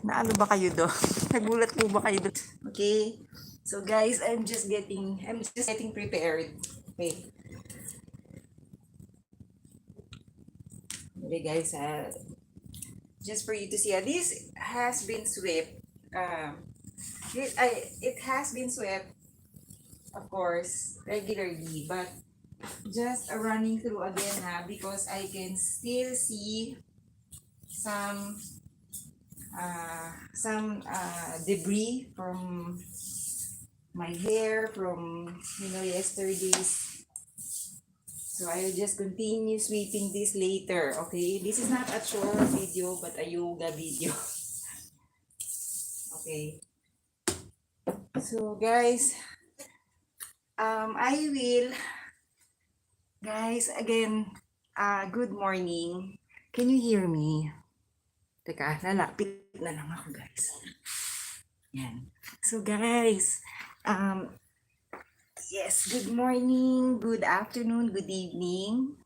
Naano ba kayo do? Nagulat po ba kayo do? Okay. So guys, I'm just getting prepared. Okay. Okay guys, just for you to see, this has been swept. It has been swept, of course, regularly, but just running through again because I can still see some debris from my hair from yesterday's. So I will just continue sweeping this later. Okay, this is not a chore video but a yoga video. Okay, so guys, I will, guys, again, good morning. Can you hear me? Teka, lalapit na lang ako guys. Yan. So guys, yes, good morning, good afternoon, good evening.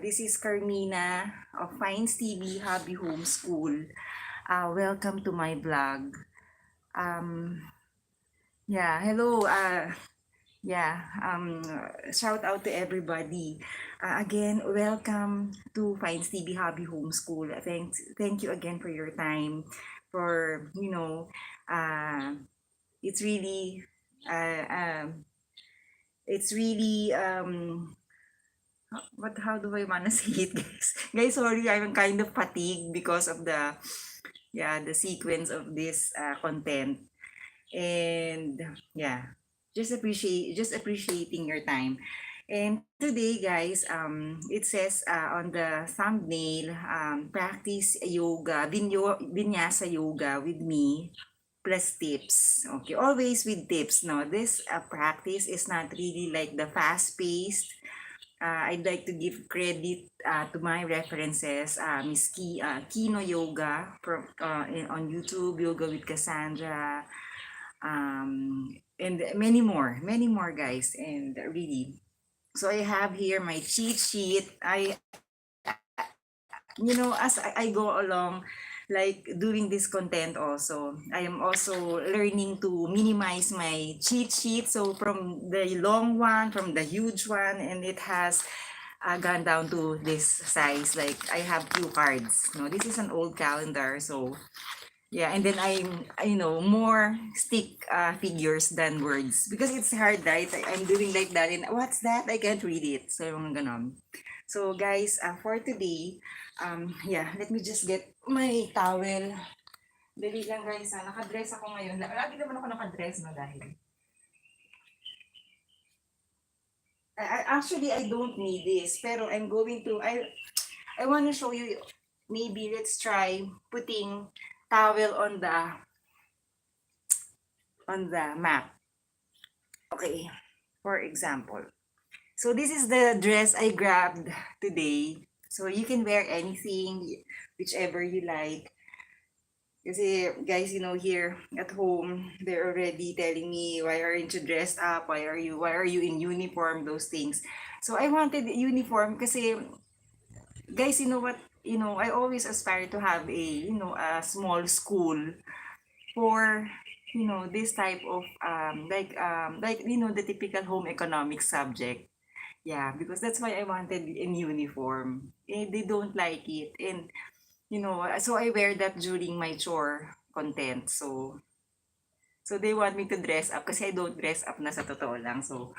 This is Carmina of Findstv Hobby Homeschool. Welcome to my vlog. Yeah, hello. Shout out to everybody. Again, welcome to Findstv Hobby Homeschool. Thank you again for your time. For it's really how do I wanna say it, guys? Guys, sorry, I'm kind of fatigued because of the sequence of this content. And yeah, just appreciating your time. And today, guys, it says on the thumbnail, practice yoga, vinyasa yoga with me plus tips. Okay, always with tips. No, this practice is not really like the fast-paced. I'd like to give credit to my references, Miss Kino Yoga from on YouTube, Yoga with Cassandra, and many more guys. And really, so I have here my cheat sheet. As I go along, like doing this content also, I am also learning to minimize my cheat sheet. So from the long one, from the huge one, and it has gone down to this size. Like I have cue cards. No, this is an old calendar, so yeah. And then more stick figures than words because it's hard, right? I'm doing like that, and what's that? I can't read it. So yung ganon. So guys, for today, let me just get my towel. Dali lang guys, nakadress ako ngayon. Lagi naman ako nakadress, no, dahil actually I don't need this, pero I'm going to, I want to show you, maybe let's try putting towel on the map. Okay, for example. So this is the dress I grabbed today. So you can wear anything, whichever you like. Kasi guys, here at home, they're already telling me, why aren't you dressed up? Why are you in uniform? Those things. So I wanted uniform kasi, guys, you know what? I always aspire to have a small school for this type of the typical home economics subject. Yeah, because that's why I wanted in uniform. And they don't like it. And so I wear that during my chore content. So they want me to dress up kasi I don't dress up na sa totoo lang. So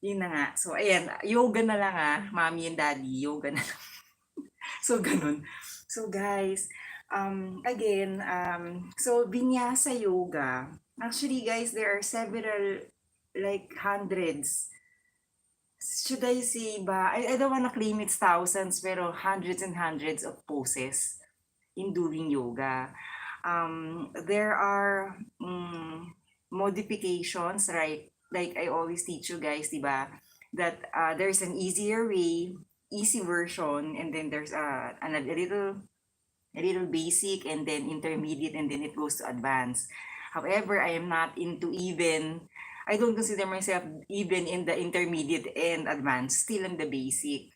yun na nga. So ayan, yoga na lang mommy and daddy, yoga na lang. So ganun. So guys, again, so vinyasa yoga. Actually guys, there are several, like hundreds. Should I say ba? I don't wanna claim it's thousands, pero hundreds and hundreds of poses in doing yoga. There are modifications, right? Like I always teach you guys, diba? That there's an easier way, easy version, and then there's a little basic, and then intermediate, and then it goes to advanced. However, I am not into I don't consider myself even in the intermediate and advanced, still in the basic.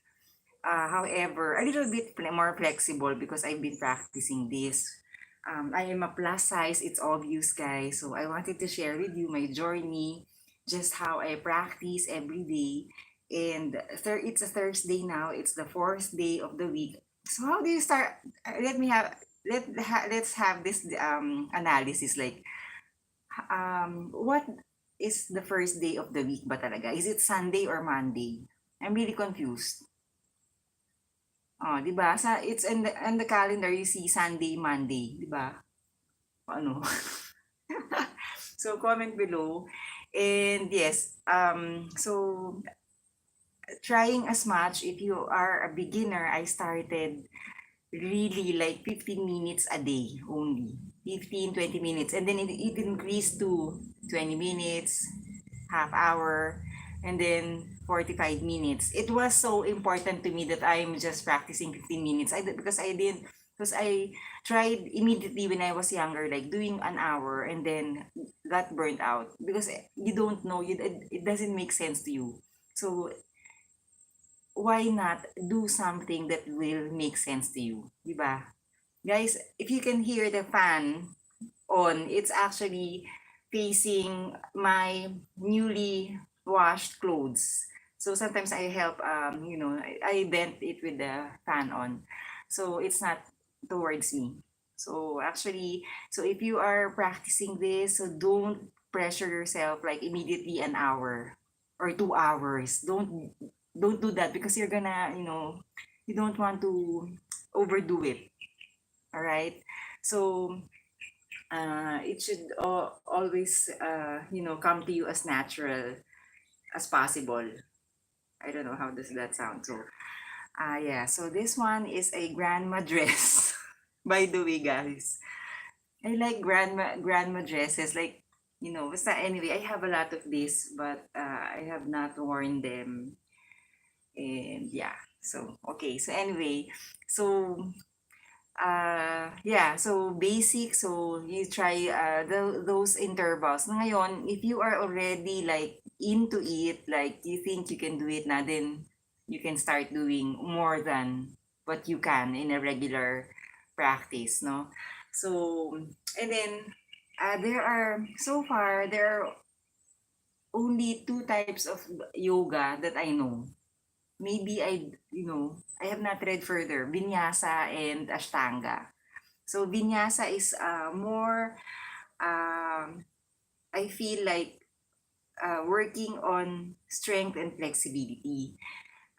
However, a little bit more flexible because I've been practicing this I am a plus size, it's obvious, guys. So I wanted to share with you my journey, just how I practice every day. And it's a Thursday now. It's the fourth day of the week. So how do you start? Let me have let's have this analysis. Like, what is the first day of the week ba talaga? Is it Sunday or Monday? I'm really confused. Oh, 'di ba? It's in the calendar you see Sunday, Monday, 'di ba? Ano? So comment below. And yes, so trying as much. If you are a beginner, I started really like 15 minutes a day only. 15-20 minutes. And then it increased to 20 minutes, half hour, and then 45 minutes. It was so important to me that I'm just practicing 15 minutes. Because I tried immediately when I was younger, like doing an hour and then got burnt out because you don't know, it doesn't make sense to you. So why not do something that will make sense to you, di ba? Guys, if you can hear the fan on, it's actually facing my newly washed clothes. So sometimes I help, I vent it with the fan on. So it's not towards me. So actually, so if you are practicing this, so don't pressure yourself like immediately an hour or 2 hours. Don't do that because you're gonna, you don't want to overdo it. All right. So it should always come to you as natural as possible. I don't know how does that sound. So yeah, so this one is a grandma dress. By the way, guys, I like grandma dresses. Like, basta anyway, I have a lot of this, but I have not worn them. And yeah, so okay. So anyway, so yeah, so basic, so you try those intervals. Ngayon, if you are already like into it, like you think you can do it na, then you can start doing more than what you can in a regular practice, no? So, and then there are only two types of yoga that I know. Maybe I have not read further, Vinyasa and Ashtanga. So Vinyasa is more, um, I feel like working on strength and flexibility.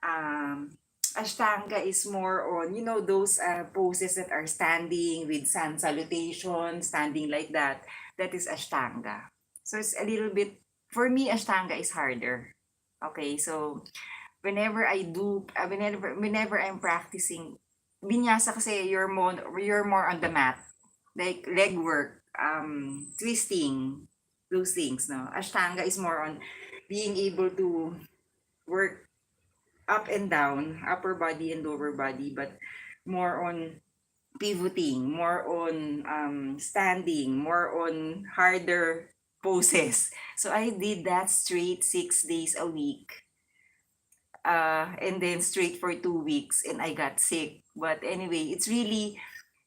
Um, Ashtanga is more on, those poses that are standing with sun salutation, standing like that. That is Ashtanga. So it's a little bit, for me, Ashtanga is harder. Okay, so whenever I'm practicing vinyasa, kasi you're more on the mat, like leg work, twisting, those things, no? Ashtanga is more on being able to work up and down, upper body and lower body, but more on pivoting, more on standing, more on harder poses. So I did that straight 6 days a week, and then straight for 2 weeks, and I got sick. But anyway, it's really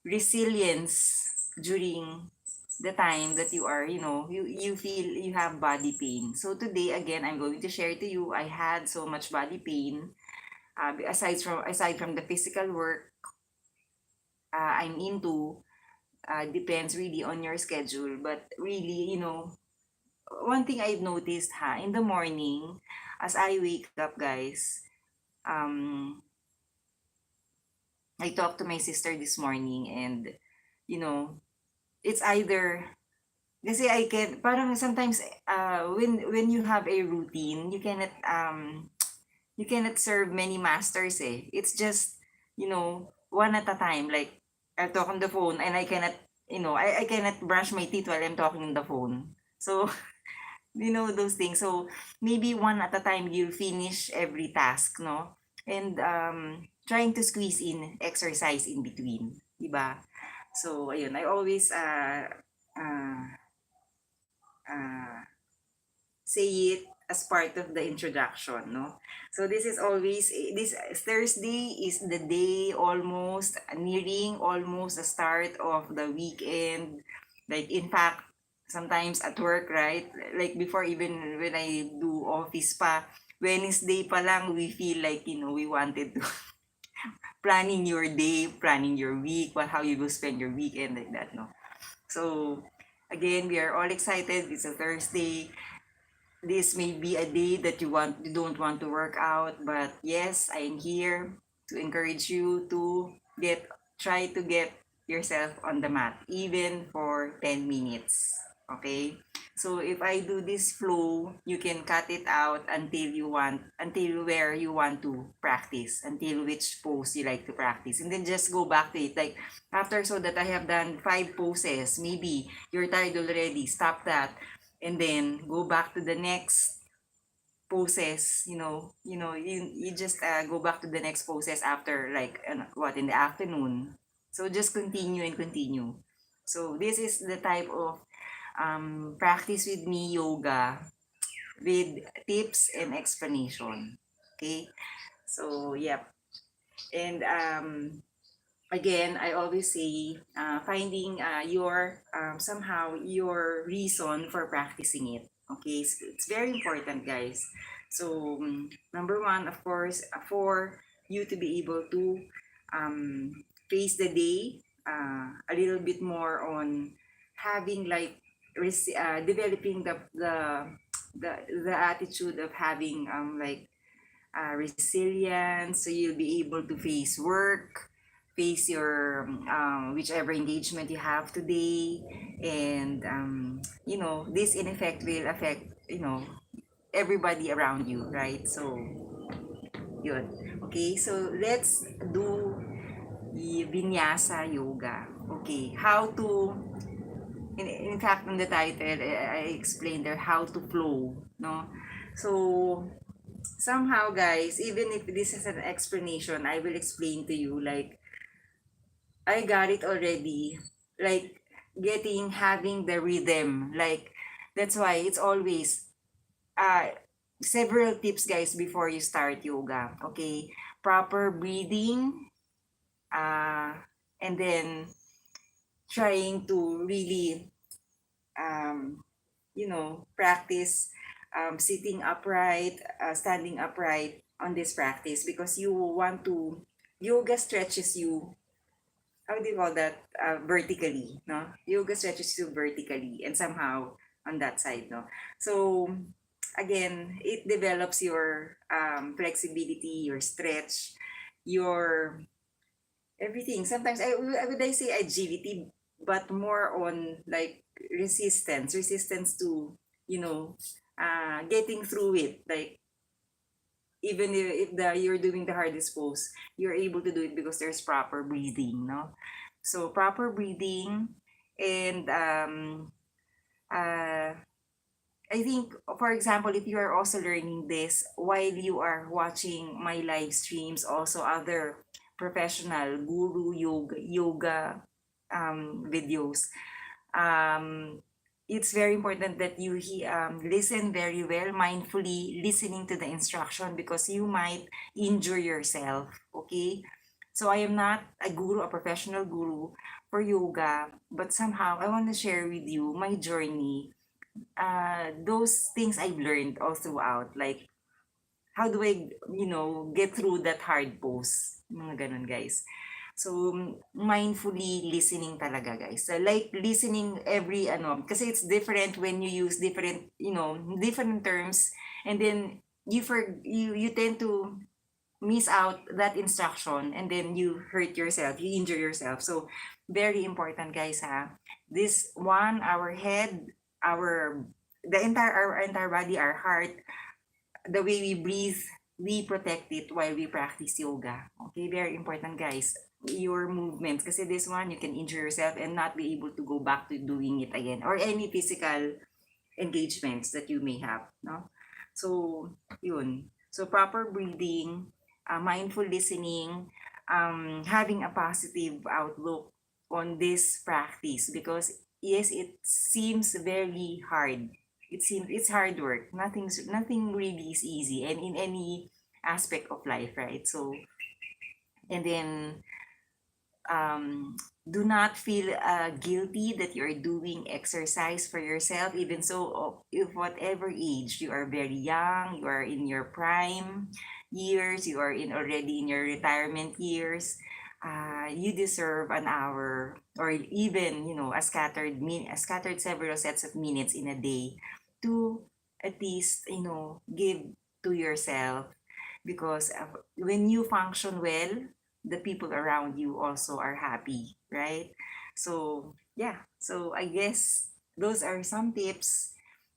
resilience during the time that you are, you feel you have body pain. So today, again, I'm going to share to you, I had so much body pain. Aside from the physical work I'm into, depends really on your schedule. But really, one thing I've noticed, in the morning, as I wake up, guys, um, I talked to my sister this morning, and you know, it's either kasi I can parang sometimes when you have a routine, you cannot serve many masters, eh. It's just, one at a time. Like I talk on the phone and I cannot, I cannot brush my teeth while I'm talking on the phone. So, those things. So maybe one at a time you finish every task, no? And trying to squeeze in exercise in between, 'di ba? So ayun, I always uh, uh, say it. as part of the introduction, no? So this is always, this Thursday is the day almost nearing almost the start of the weekend. Like in fact, sometimes at work, right? Like before, even when I do office pa, Wednesday pa lang, we feel like, we wanted to planning your day, planning your week, how you will spend your weekend like that, no? So again, we are all excited. It's a Thursday. This may be a day that you don't want to work out, but yes, I am here to encourage you to try to get yourself on the mat, even for 10 minutes. Okay? So if I do this flow, you can cut it out until where you want to practice, until which pose you like to practice. And then just go back to it. Like after, so that I have done 5 poses, maybe you're tired already, stop that. And then go back to the next poses, you just go back to the next poses after, like, in the afternoon. So just continue and continue. So this is the type of practice with me yoga with tips and explanation. Okay? So, yep. And again, I always say, finding somehow your reason for practicing it. Okay, so it's very important, guys. So, number one, of course, for you to be able to um, face the day a little bit more on having like developing the attitude of having like resilience, so you'll be able to face work, face your whichever engagement you have today, and this in effect will affect everybody around you, right? So yun. Okay, so let's do the vinyasa yoga. Okay, how to in fact, on the title, I explained there how to flow, no? So somehow, guys, even if this is an explanation, I will explain to you, like, I got it already, like, having the rhythm, like, that's why it's always uh several tips, guys, before you start yoga. Okay, proper breathing, uh and then trying to really practice sitting upright, standing upright on this practice, because yoga stretches you, how do you call that, vertically, no? Yoga stretches you vertically and somehow on that side, no? So, again, it develops your flexibility, your stretch, your everything. Sometimes would I say agility, but more on like resistance to getting through it. Like even if you're doing the hardest pose, you're able to do it because there's proper breathing, no? So proper breathing, and uh, I think, for example, if you are also learning this while you are watching my live streams, also other professional guru yoga videos, um, it's very important that you listen very well, mindfully listening to the instruction, because you might injure yourself. Okay, so I am not a guru, a professional guru for yoga, but somehow I want to share with you my journey, those things I've learned all throughout. Like, how do I, get through that hard pose? Mga ganun, guys. So, mindfully listening talaga, guys. So, like, listening every, kasi it's different when you use different, different terms, and then you tend to miss out that instruction, and then you hurt yourself, you injure yourself. So, very important, guys, ha. This one, our head, our our entire body, our heart, the way we breathe, we protect it while we practice yoga. Okay, very important, guys. Your movements, kasi this one, you can injure yourself and not be able to go back to doing it again, or any physical engagements that you may have, no? So, yun. So, proper breathing, mindful listening, having a positive outlook on this practice, because yes, it seems very hard, it's hard work. Nothing really is easy, and in any aspect of life, right? So, and then do not feel guilty that you're doing exercise for yourself, even so if whatever age you are, very young, you are in your prime years, you are in already in your retirement years, you deserve an hour, or even a scattered several sets of minutes in a day to at least give to yourself, because when you function well, the people around you also are happy, right? So yeah, so I guess those are some tips.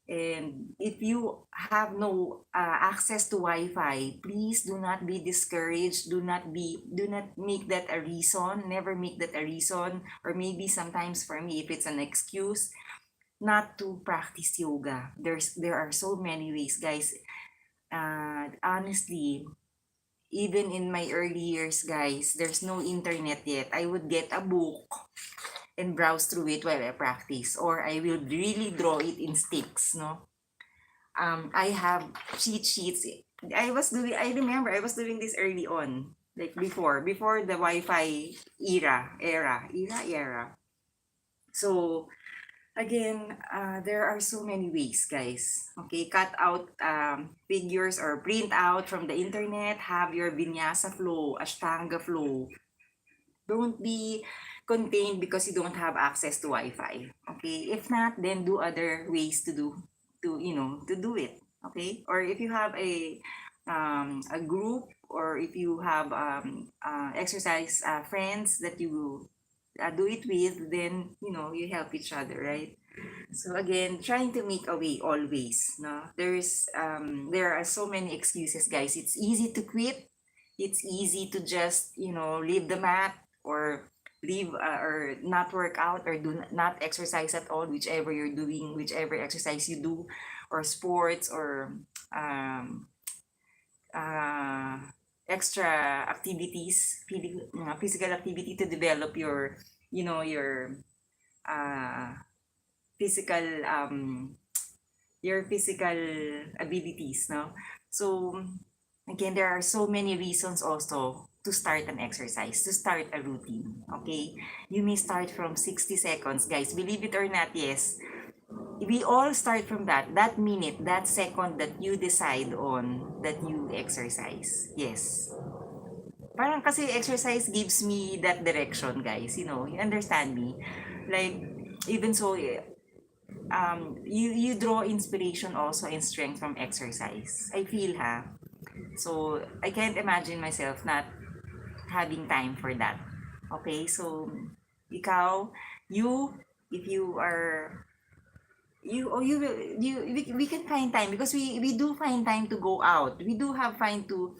And if you have no access to Wi-Fi, please do not be discouraged. Do not make that a reason. Never make that a reason. Or maybe sometimes for me, if it's an excuse not to practice yoga. There are so many ways, guys. Honestly, even in my early years, guys, there's no internet yet. I would get a book and browse through it while I practice, or I will really draw it in sticks, no? I have cheat sheets. I remember I was doing this early on, like before the Wi-Fi era. So again, there are so many ways, guys. Okay, cut out figures or print out from the internet. Have your vinyasa flow, ashtanga flow. Don't be contained because you don't have access to Wi-Fi. Okay, if not, then do other ways to do it. Okay, or if you have a group, or if you have exercise friends that you do it with, then you help each other, right? So again, trying to make a way always. No, there are so many excuses, guys. It's easy to quit. It's easy to just leave the mat, or leave or not work out, or do not exercise at all, whichever you're doing, whichever exercise you do, or sports, or um, uh, extra activities, physical activity to develop your uh, physical your physical abilities, no? So again, there are so many reasons also to start an exercise, to start a routine. Okay, you may start from 60 seconds, guys, believe it or not. Yes, we all start from that minute, that second that you decide on that you exercise. Yes, parang kasi exercise gives me that direction, guys, you understand me, like, even so, you draw inspiration also and strength from exercise. I feel, so I can't imagine myself not having time for that. Okay, so ikaw, you if you are you or you will you we can find time, because we do find time to go out. We do have time to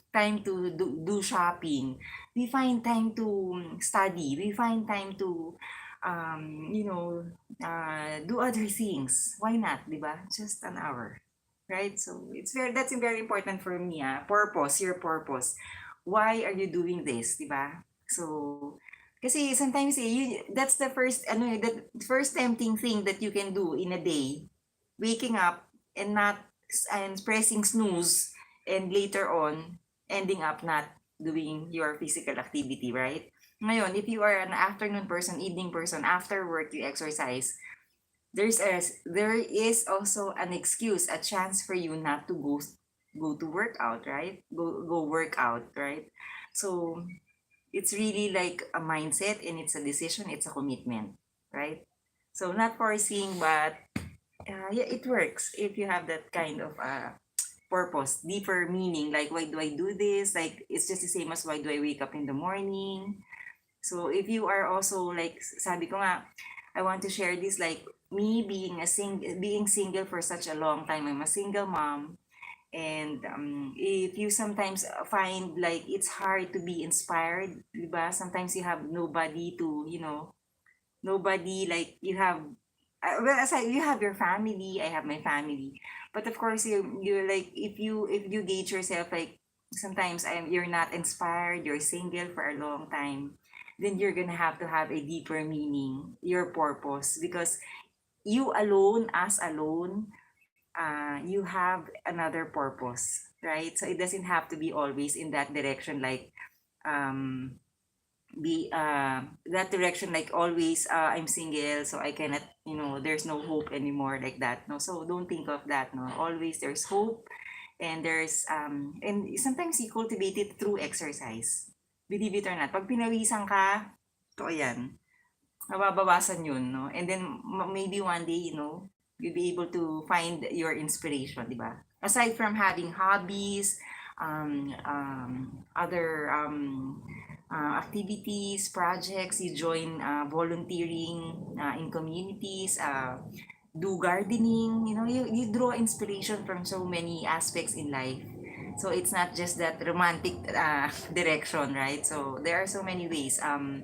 do shopping. We find time to study. We find time to do other things. Why not, di ba? Just an hour, right? So that's very important for me. Purpose, your purpose. Why are you doing this, di ba? So kasi sometimes that's the first tempting thing that you can do in a day. Waking up and not and pressing snooze, and later on ending up not doing your physical activity, right? Ngayon, if you are an afternoon person, evening person, after work you exercise, there is also an excuse, a chance for you not to go to workout, right? Go work out, right? So it's really like a mindset, and it's a decision, it's a commitment, right? So not forcing, but yeah, it works if you have that kind of purpose, deeper meaning. Like, why do I do this? Like, it's just the same as why do I wake up in the morning? So if you are also like, sabi ko nga, I want to share this, like me being single for such a long time. I'm a single mom, and if you sometimes find like it's hard to be inspired, diba? Sometimes you have nobody to, nobody, like you have, well, aside, you have your family, I have my family, but of course you're like, if you gauge yourself, like sometimes you're not inspired, you're single for a long time, then you're gonna have to have a deeper meaning, your purpose, because you alone, us alone, you have another purpose, right? So it doesn't have to be always in that direction, like um, be that direction, like always I'm single, so I cannot, there's no hope anymore, like that. No, so don't think of that. No, always there's hope, and there's and sometimes you cultivate it through exercise. Believe it or not, pag pinawisan ka, to yan, mababawasan yun, no? And then maybe one day, you'll be able to find your inspiration, di ba? Aside from having hobbies, other activities, projects, you join volunteering in communities, do gardening, you draw inspiration from so many aspects in life. So it's not just that romantic direction, right? So there are so many ways. Uh,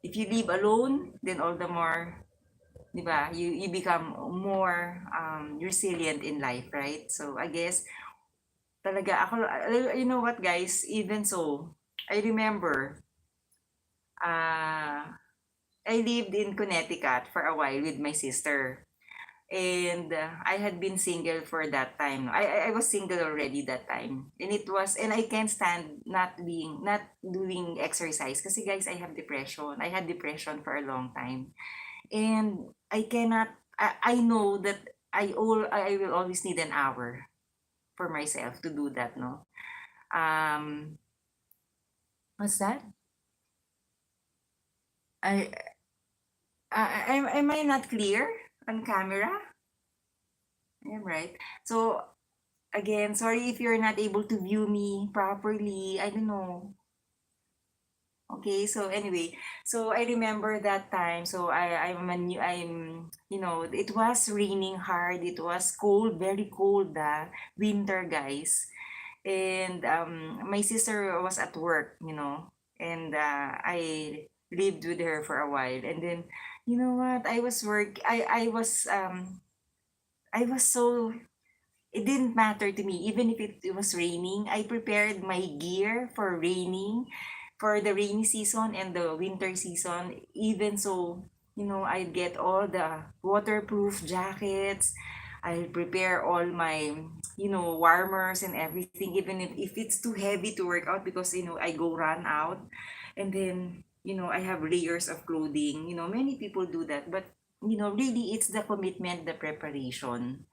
if you live alone, then all the more, di ba, you become more resilient in life, right? So I guess, talaga ako, you know what guys, even so, I remember, uh, I lived in Connecticut for a while with my sister. And I had been single for that time. I was single already that time. And I can't stand not doing exercise. Kasi guys, I have depression. I had depression for a long time. And I cannot, I know that I will always need an hour for myself to do that, no? Um, what's that? I, am I not clear on camera? I am right. So, again, sorry if you're not able to view me properly. I don't know. Okay, so anyway, so I remember that time. So it was raining hard. It was cold, very cold, winter, guys. And my sister was at work, and I lived with her for a while. And then, you know what? I was so, it didn't matter to me even if it was raining. I prepared my gear for raining, for the rainy season and the winter season. Even so, I get all the waterproof jackets. I prepare all my, warmers and everything, even if it's too heavy to work out, because I go run out. And then, I have layers of clothing. Many people do that, but really it's the commitment, the preparation.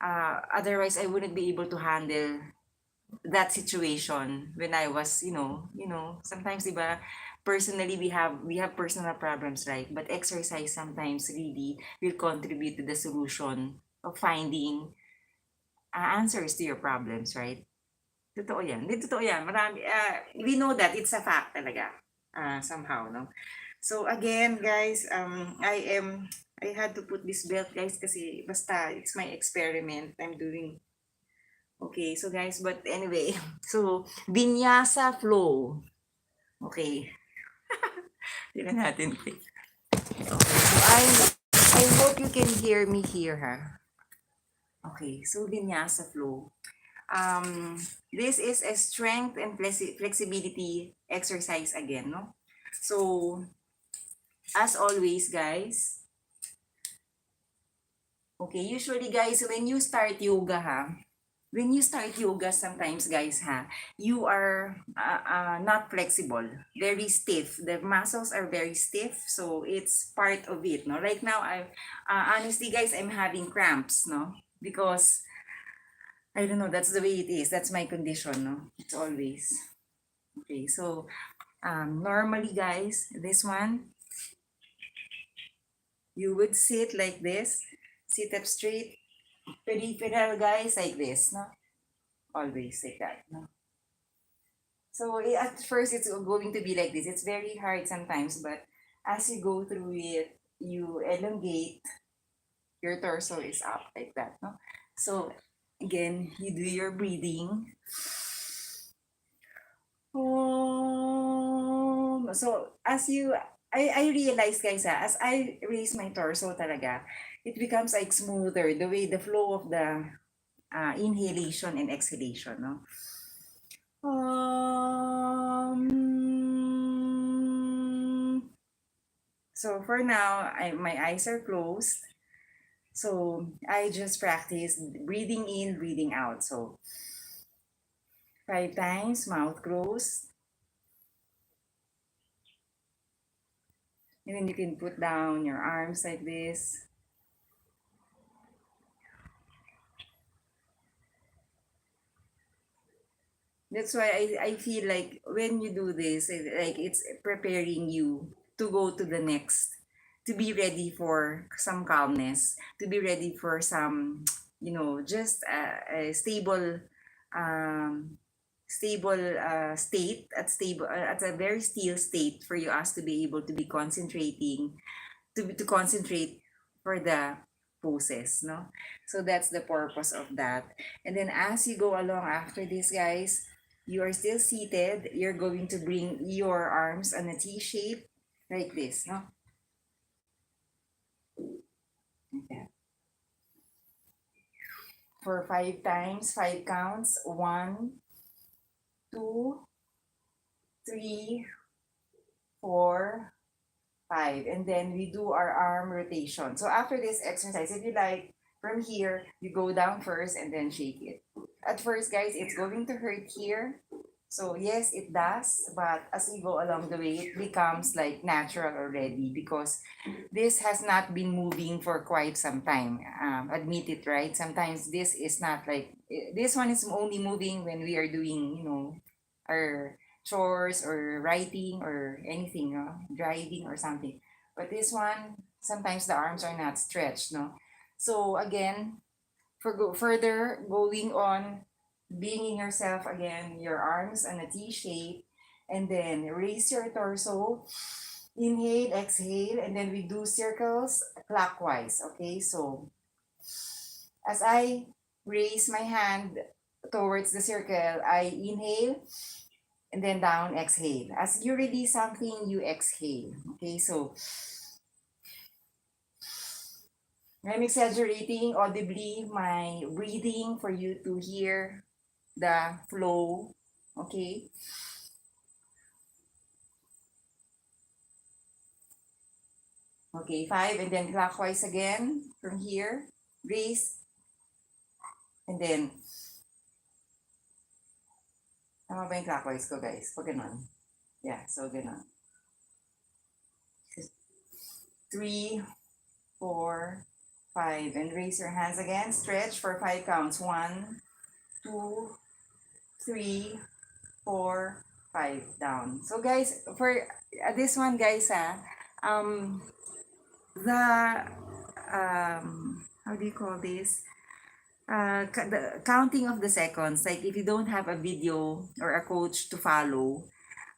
Otherwise I wouldn't be able to handle that situation when I was, sometimes, diba, personally we have personal problems, right? But exercise sometimes really will contribute to the solution of finding answers to your problems, right? Totoo yan. Di, totoo yan. Marami, we know that it's a fact talaga. Somehow, no? So again, guys, I had to put this belt, guys, kasi basta, it's my experiment I'm doing. Okay, so guys, but anyway, so, vinyasa flow. Okay, tignan natin. Okay, so I hope you can hear me here, ha? Okay, so vinyasa flow. Um, this is a strength and flexibility exercise again, no? So, as always, guys, okay, usually guys, when you start yoga, sometimes, guys, you are not flexible, very stiff. The muscles are very stiff, so it's part of it, no? Right now, honestly, guys, I'm having cramps, no? Because I don't know, that's the way it is. That's my condition, no? It's always. Okay, so normally, guys, this one, you would sit like this, sit up straight, peripheral, guys, like this, no? Always like that, no? So at first, it's going to be like this. It's very hard sometimes, but as you go through it, you elongate, your torso is up like that, no? So again, you do your breathing. So as you, I realize, guys, as I raise my torso talaga, it becomes like smoother, the way, the flow of the inhalation and exhalation, no? So for now, my eyes are closed. So I just practice breathing in, breathing out. So 5 times, mouth closed. And then you can put down your arms like this. That's why I feel like when you do this, like it's preparing you to go to the next, to be ready for some calmness, to be ready for some, just a stable, um, stable at a very still state for you us to be able to be concentrating, to concentrate for the poses, no? So that's the purpose of that. And then as you go along after this, guys, you are still seated. You're going to bring your arms on a T shape like this, no? Okay. For 5 times, 5 counts. 1, 2, 3, 4, 5, and then we do our arm rotation. So after this exercise, if you like, from here you go down first and then shake it. At first, guys, it's going to hurt here. So yes, it does, but as we go along the way, it becomes like natural already because this has not been moving for quite some time. Admit it, right? Sometimes this is not like this one is only moving when we are doing, our chores or writing or anything, driving or something. But this one, sometimes the arms are not stretched, no. So again, further going on, being yourself again, your arms on a T shape, and then raise your torso. Inhale, exhale, and then we do circles clockwise. Okay, so as I raise my hand towards the circle, I inhale and then down, exhale. As you release something, you exhale. Okay, so I'm exaggerating audibly my breathing for you to hear the flow. Okay, okay, 5, and then clockwise again from here. Raise, and then, tama ba yung clockwise ko, guys? Pag ganon. Yeah, so ganon. 3, 4, 5, and raise your hands again. Stretch for 5 counts. 1, 2, 3, 4, 5, down. So guys, for this one, guys, the how do you call this? The counting of the seconds. Like if you don't have a video or a coach to follow,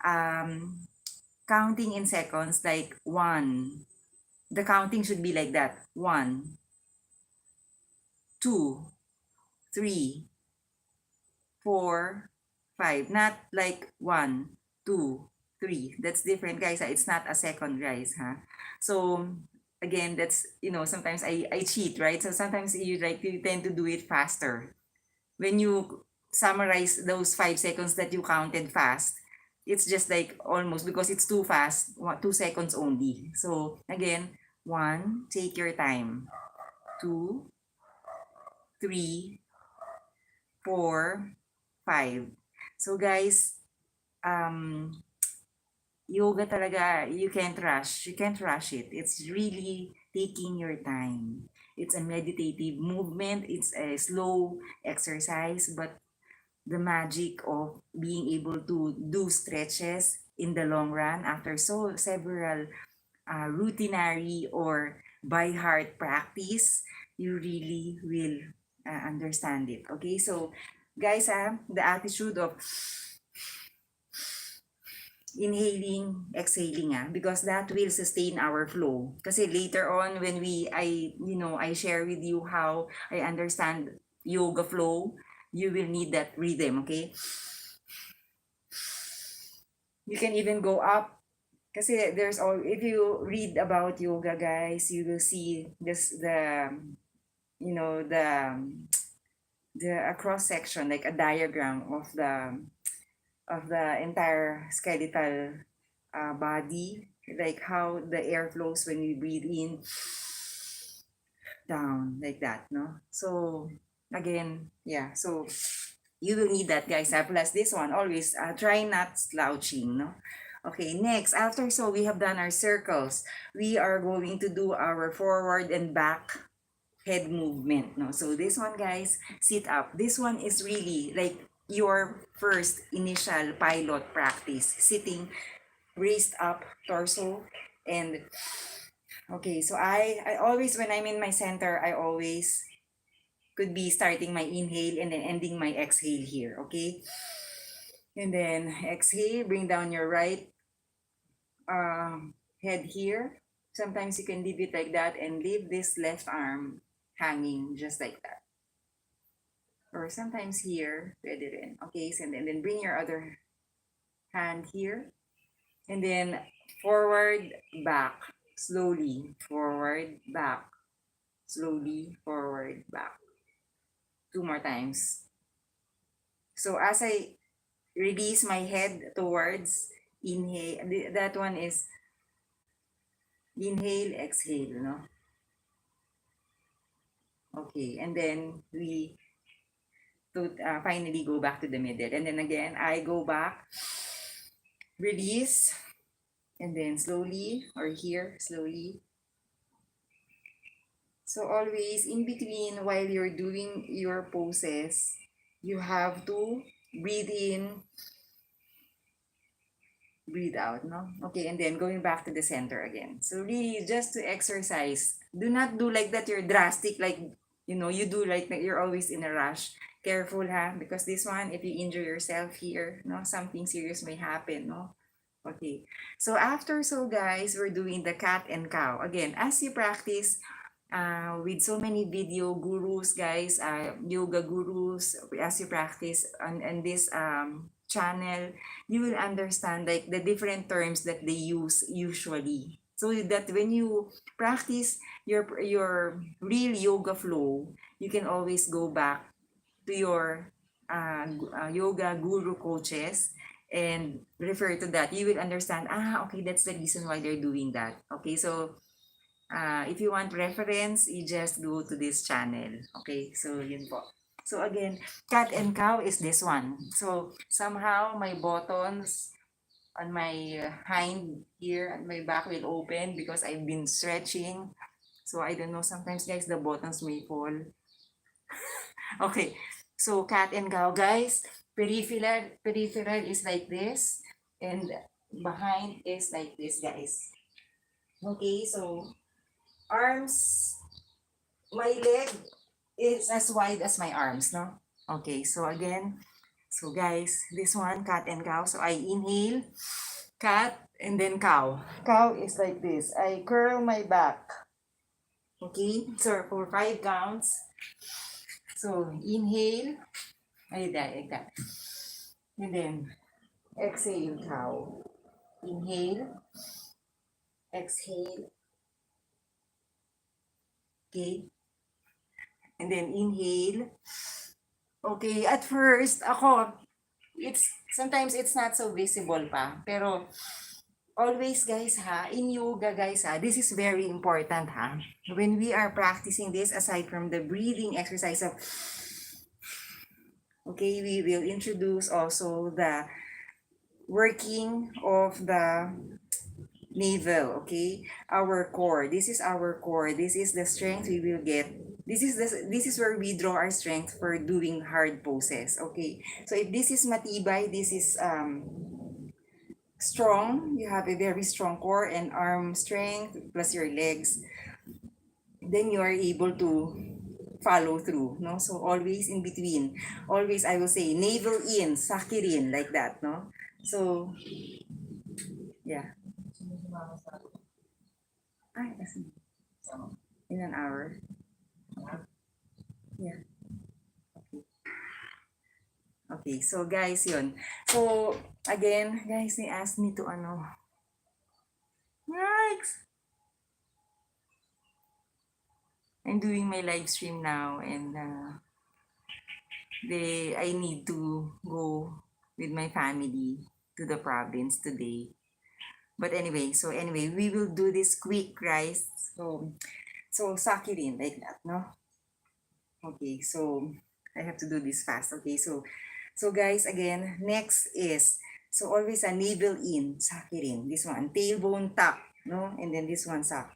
um, counting in seconds, like one. The counting should be like that. 1, 2, 3, 4, 5. Not like 1, 2, 3. That's different, guys. It's not a second, guys. So again, that's sometimes I cheat, right? So sometimes you tend to do it faster. When you summarize those 5 seconds that you counted fast, it's just like almost because it's too fast, 2 seconds only. So again, 1, take your time. 2, 3, 4, 5. So guys, um, yoga talaga, you can't rush. You can't rush it. It's really taking your time. It's a meditative movement. It's a slow exercise, but the magic of being able to do stretches in the long run after several routinary or by heart practice, you really will understand it. Okay, so guys, the attitude of inhaling, exhaling, because that will sustain our flow. Kasi later on when I share with you how I understand yoga flow, you will need that rhythm, okay? You can even go up kasi there's all if you read about yoga, guys, you will see this the a cross section, like a diagram of the entire skeletal body, like how the air flows when we breathe in down like that, no? So again, yeah, so you will need that, guys. Plus this one, always try not slouching, no? Okay, next, after so we have done our circles, we are going to do our forward and back head movement, no? So this one, guys, sit up. This one is really like your first initial pilot practice, sitting raised up torso. And okay, so I always, when I'm in my center, I always could be starting my inhale and then ending my exhale here, okay? And then exhale, bring down your right head here. Sometimes you can leave it like that and leave this left arm hanging just like that. Or sometimes here, pwede rin. Okay, so then bring your other hand here. And then forward, back, slowly. Forward, back, slowly, forward, back. 2 more times. So as I release my head towards inhale, that one is inhale, exhale, no? Okay, and then we to finally go back to the middle. And then again, I go back, release, and then slowly, or here, slowly. So always in between, while you're doing your poses, you have to breathe in, breathe out, no? Okay, and then going back to the center again. So really, just to exercise. Do not do like that, you're drastic, like, you do like that you're always in a rush. Careful, ha? Because this one, if you injure yourself here, no, something serious may happen, no? Okay. So after, so guys, we're doing the cat and cow. Again, as you practice, with so many video gurus, guys, yoga gurus, as you practice on this channel, you will understand like the different terms that they use usually. So that when you practice your real yoga flow, you can always go back to your yoga guru coaches and refer to that. You will understand, okay, that's the reason why they're doing that. Okay, so if you want reference, you just go to this channel. Okay, so yun po. So again, cat and cow is this one. So somehow my buttons on my hind here and my back will open because I've been stretching. So I don't know, sometimes guys, the buttons may fall. Okay, so cat and cow, guys. Peripheral is like this, and behind is like this, guys. Okay, so arms, my leg is as wide as my arms, no? Okay, so again, so guys, this one, cat and cow. So I inhale, cat, and then cow. Cow is like this. I curl my back. Okay, so for 5 counts. So inhale, like that. And then exhale, cow. Inhale, exhale, okay. And then inhale. Okay, at first, ako, sometimes it's not so visible pa. Pero, always guys ha, in yoga guys ha, this is very important ha. When we are practicing this, aside from the breathing exercise of, okay, we will introduce also the working of the navel, okay? Our core. This is our core. This is the strength we will get. This is where we draw our strength for doing hard poses, okay? So if this is matibay, this is strong, you have a very strong core and arm strength plus your legs, then you are able to follow through, no? So always in between. Always I will say navel in, sakirin, like that, no? So yeah. Ay, in an hour. Yeah. Okay, so guys, yun. So, again, guys, they asked me to Yikes! I'm doing my live stream now and I need to go with my family to the province today. But anyway, we will do this quick, guys. So, succulent like that, no? Okay, so I have to do this fast. Okay, so guys, again, next is, so always a navel in, succulent. This one, tailbone tuck, no? And then this one suck.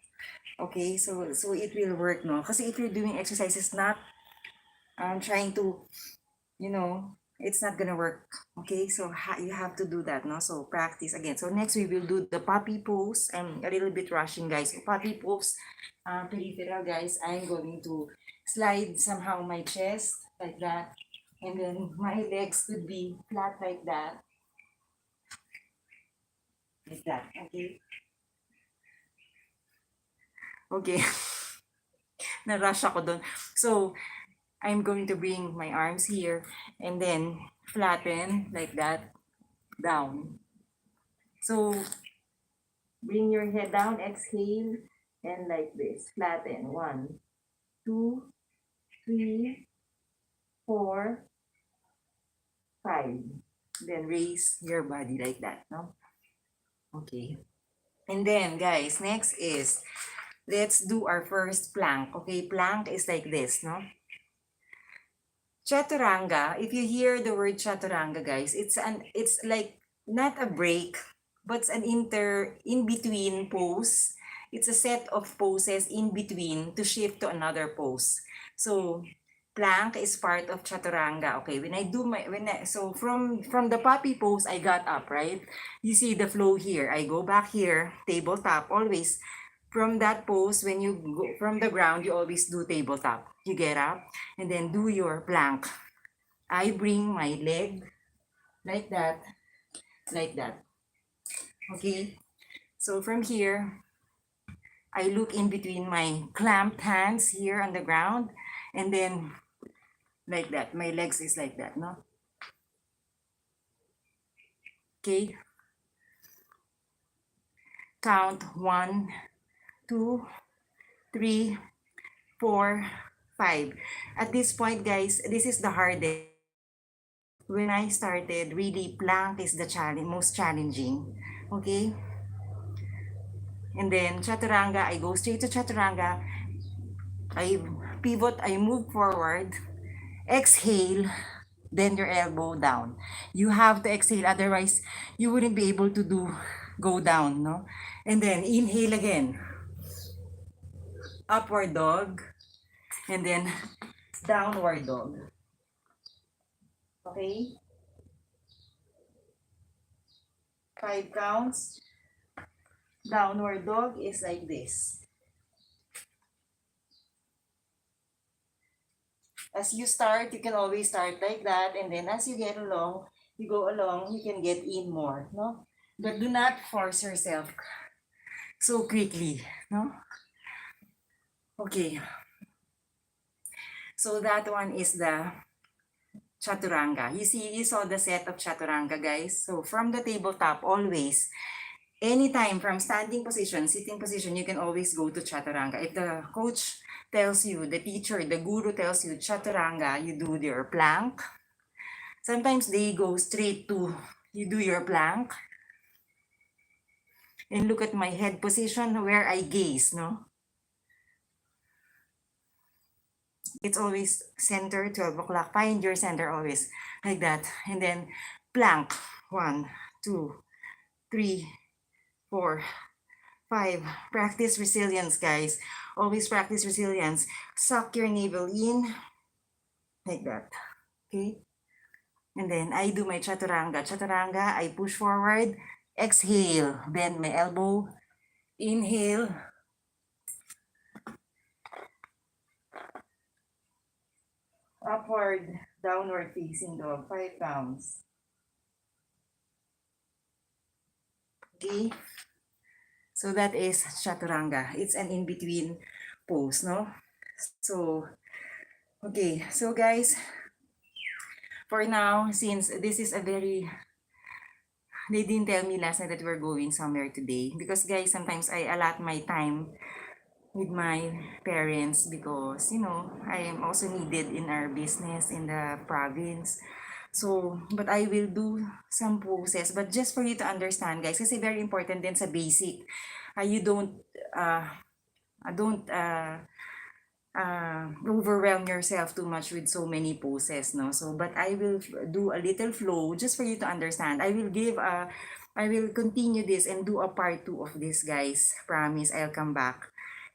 Okay, so it will work, no? Kasi if you're doing exercises, not trying to, you know, it's not gonna work. Okay, so you have to do that, no? So practice again. So next we will do the puppy pose. I'm a little bit rushing, guys. So puppy pose, peripheral, guys. I'm going to slide somehow my chest like that, and then my legs could be flat like that, like that. Okay. Okay. Na-rush ako doon. So I'm going to bring my arms here and then flatten like that down. So bring your head down, exhale, and like this. Flatten. 1, 2, 3, 4, 5. Then raise your body like that, no? Okay. And then, guys, next is, let's do our first plank. Okay, plank is like this, no? Chaturanga, if you hear the word chaturanga, guys, it's like not a break, but it's an in between pose. It's a set of poses in between to shift to another pose. So plank is part of chaturanga. Okay, when I do my so from the puppy pose, I got up, right? You see the flow here. I go back here, tabletop, always. From that pose, when you go from the ground, you always do tabletop. You get up and then do your plank. I bring my leg like that, like that. Okay, so from here, I look in between my clamped hands here on the ground, and then like that. My legs is like that, no? Okay, count 1, 2, 3, 4, 5. At this point, guys, this is the hardest. When I started, really plank is the most challenging. Okay? And then chaturanga, I go straight to chaturanga. I pivot, I move forward. Exhale, then your elbow down. You have to exhale, otherwise you wouldn't be able to go down, no? And then inhale again. Upward dog. And then downward dog. Okay? 5 counts. Downward dog is like this. As you start, you can always start like that, and then as you get along, you go along, you can get in more, no? But do not force yourself so quickly, no? Okay. So that one is the chaturanga. You saw the set of chaturanga, guys. So from the tabletop, always, anytime from standing position, sitting position, you can always go to chaturanga. If the coach tells you, the teacher, the guru tells you chaturanga, you do your plank. Sometimes they go straight to, you do your plank. And look at my head position where I gaze, no? It's always center, 12 o'clock. Find your center always, like that. And then plank, 1, 2, 3, 4, 5. Practice resilience, guys. Always practice resilience. Suck your navel in, like that. Okay? And then I do my chaturanga. Chaturanga, I push forward, exhale, bend my elbow, inhale, upward, downward facing dog, 5 counts. Okay? So that is chaturanga. It's an in-between pose, no? So, okay. So guys, for now, since this is a very, they didn't tell me last night that we're going somewhere today. Because guys, sometimes I allot my time with my parents because, you know, I am also needed in our business in the province. So, but I will do some poses. But just for you to understand, guys, kasi very important din sa basic. You don't, Don't overwhelm yourself too much with so many poses, no? So, but I will do a little flow just for you to understand. I will continue this and do a part 2 of this, guys. Promise, I'll come back.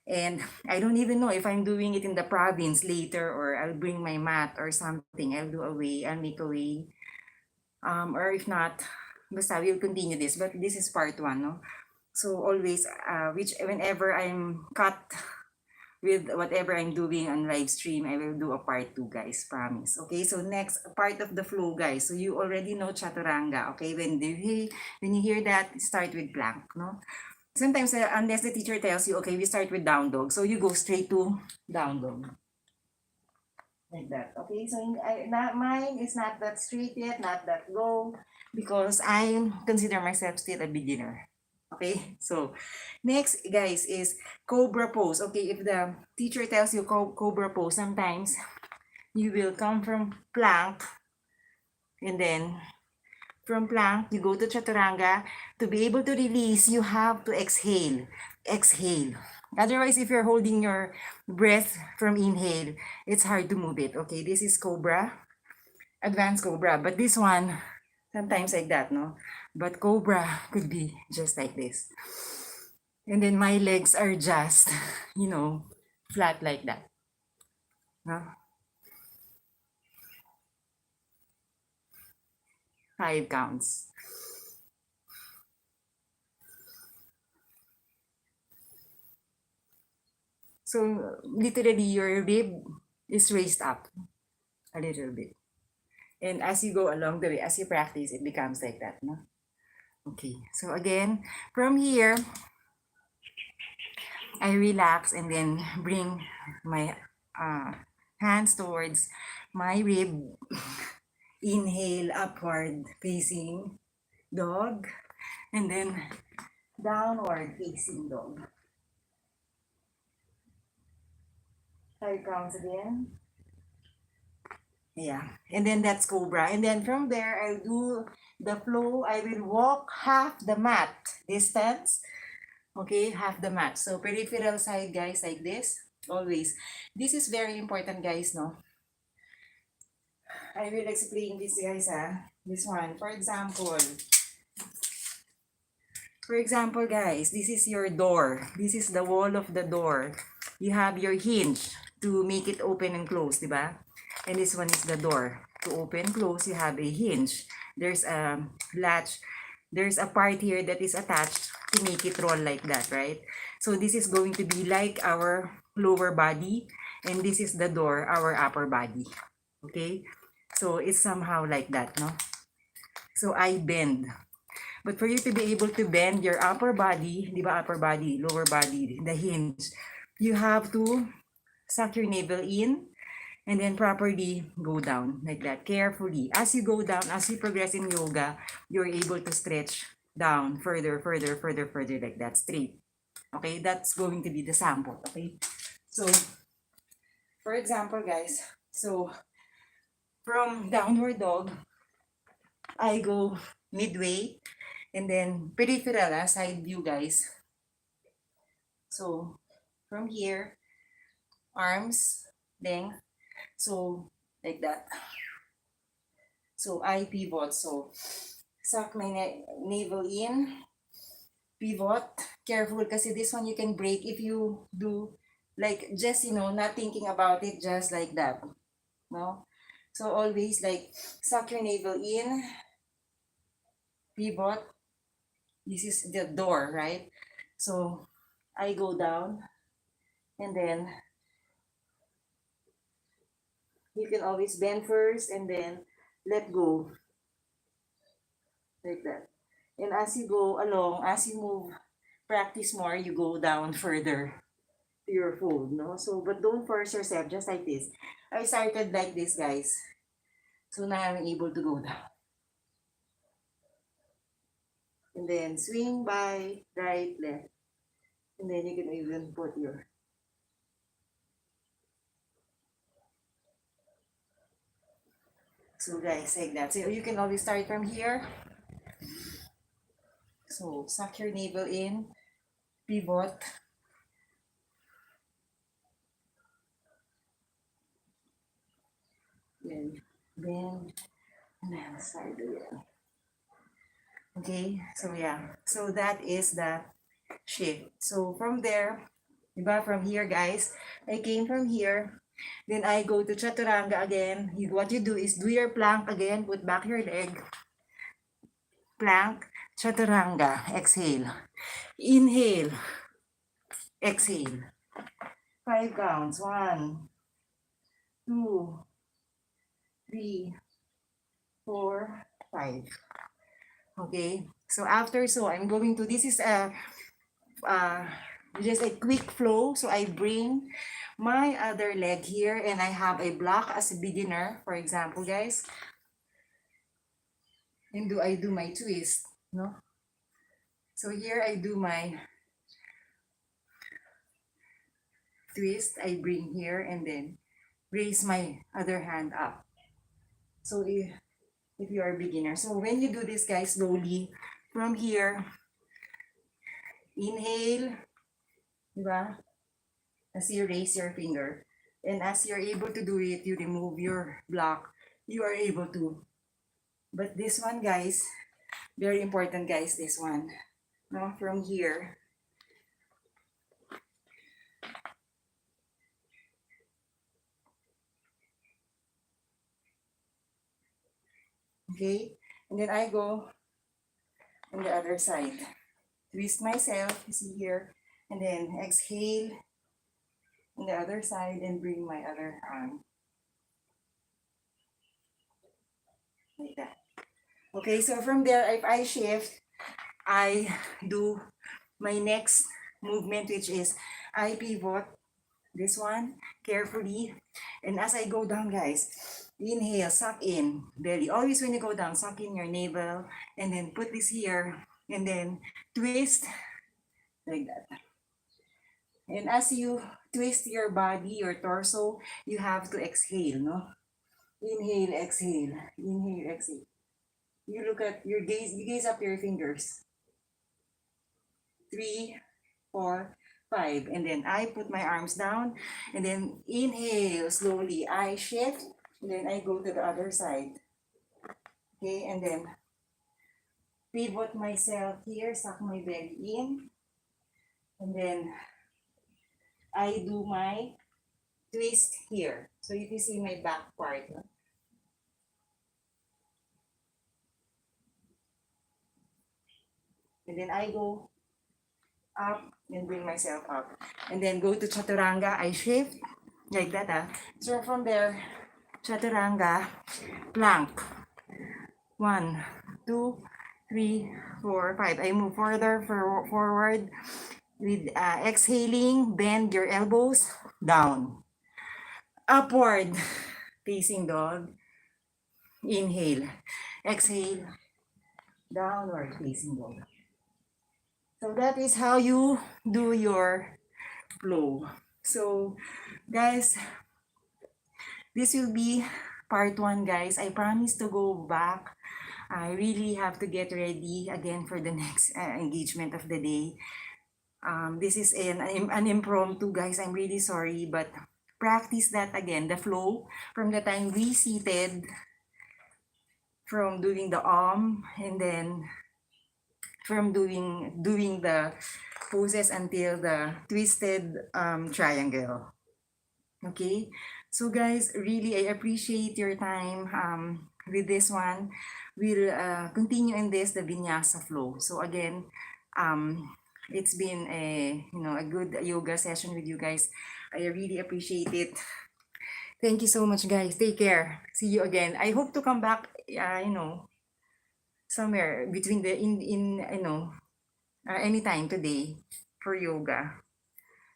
And I don't even know if I'm doing it in the province later, or I'll bring my mat or something. I'll do a way, I'll make a way. Or if not, basta we'll continue this. But this is part 1, no? So always, whenever I'm cut with whatever I'm doing on live stream, I will do a part 2, guys. Promise. Okay, so next part of the flow, guys. So you already know chaturanga. Okay, when you hear that, start with plank, no? Sometimes, unless the teacher tells you, okay, we start with down dog. So you go straight to down dog. Like that. Okay, so mine is not that straight yet, not that low, because I consider myself still a beginner. Okay, so next, guys, is cobra pose. Okay, if the teacher tells you cobra pose, sometimes you will come from plank, and then from plank, you go to chaturanga. To be able to release, you have to exhale. Exhale. Otherwise, if you're holding your breath from inhale, it's hard to move it. Okay, this is cobra, advanced cobra. But this one, sometimes like that, no? But cobra could be just like this. And then my legs are just, flat like that. No? 5 counts. So literally your rib is raised up a little bit. And as you go along the way, as you practice, it becomes like that, no? Okay, so again, from here, I relax and then bring my hands towards my rib. Inhale, upward facing dog, and then downward facing dog. 5 counts again. Yeah, and then that's cobra. And then from there, I'll do the flow. I will walk half the mat distance. Okay, half the mat. So peripheral side, guys, like this. Always. This is very important, guys, no? I will explain this, guys, this one. For example, guys, this is your door. This is the wall of the door. You have your hinge to make it open and close, diba? And this one is the door. To open, close, you have a hinge. There's a latch. There's a part here that is attached to make it roll like that, right? So this is going to be like our lower body, and this is the door, our upper body. Okay? So it's somehow like that, no? So I bend. But for you to be able to bend your upper body, di ba, upper body, lower body, the hinge, you have to suck your navel in and then properly go down like that, carefully. As you go down, as you progress in yoga, you're able to stretch down further, further, further, further, like that, straight. Okay, that's going to be the sample, okay? So, for example, guys, so from downward dog, I go midway, and then peripheral, side view, guys. So from here, arms, length, so like that. So I pivot, so suck my navel in, pivot, careful kasi this one you can break if you do like just, not thinking about it, just like that, no? So always like suck your navel in, pivot. This is the door, right? So I go down, and then you can always bend first and then let go like that. And as you go along, as you move, practice more, you go down further to your fold, no? So, but don't force yourself, just like this. I started like this, guys. So now I'm able to go down. And then swing by right, left. And then you can even put your... So guys, like that. So you can always start from here. So suck your navel in, pivot, then bend, and then side again. Okay, so yeah. So that is the shift. So from there, diba, from here guys, I came from here, then I go to chaturanga again. What you do is do your plank again, put back your leg, plank, chaturanga, exhale, inhale, exhale. 5 counts, 1, 2, 3, 4, 5. Okay, so after, so I'm going to, this is uh, just a quick flow. So I bring my other leg here and I have a block as a beginner, for example, guys. And I do my twist, no? So here I do my twist. I bring here and then raise my other hand up. So if you are a beginner. So when you do this, guys, slowly, from here, inhale, diba? As you raise your finger. And as you're able to do it, you remove your block. You are able to. But this one, guys, very important, guys, this one. No, from here. Okay? And then I go on the other side. Twist myself, you see here. And then exhale on the other side and bring my other arm. Like that. Okay, so from there, if I shift, I do my next movement, which is I pivot this one carefully. And as I go down, guys, inhale, suck in belly. Always when you go down, suck in your navel and then put this here and then twist like that. And as you twist your body, your torso, you have to exhale, no? Inhale, exhale, inhale, exhale. You look at your gaze, you gaze up your fingers. 3, 4, 5. And then I put my arms down and then inhale slowly. I shift and then I go to the other side. Okay, and then pivot myself here, suck my belly in. And then I do my twist here. So if you see my back part. And then I go up and bring myself up. And then go to chaturanga. I shift like that. So from there, chaturanga, plank. 1, 2, 3, 4, 5. I move further forward with exhaling. Bend your elbows down. Upward facing dog. Inhale. Exhale. Downward facing dog. So that is how you do your flow. So guys, this will be part 1, guys. I promise to go back. I really have to get ready again for the next engagement of the day. This is an impromptu, guys. I'm really sorry, but practice that again. The flow from the time we seated, from doing the and then from doing the poses until the twisted triangle. Okay, so guys, really I appreciate your time with this one. We'll continue in this, the vinyasa flow. So again, it's been a good yoga session with you guys. I really appreciate it. Thank you so much, guys. Take care. See you again. I hope to come back somewhere between the anytime today for yoga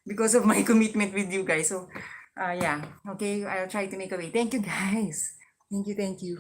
because of my commitment with you guys. So yeah, okay, I'll try to make a way. Thank you, guys. Thank you.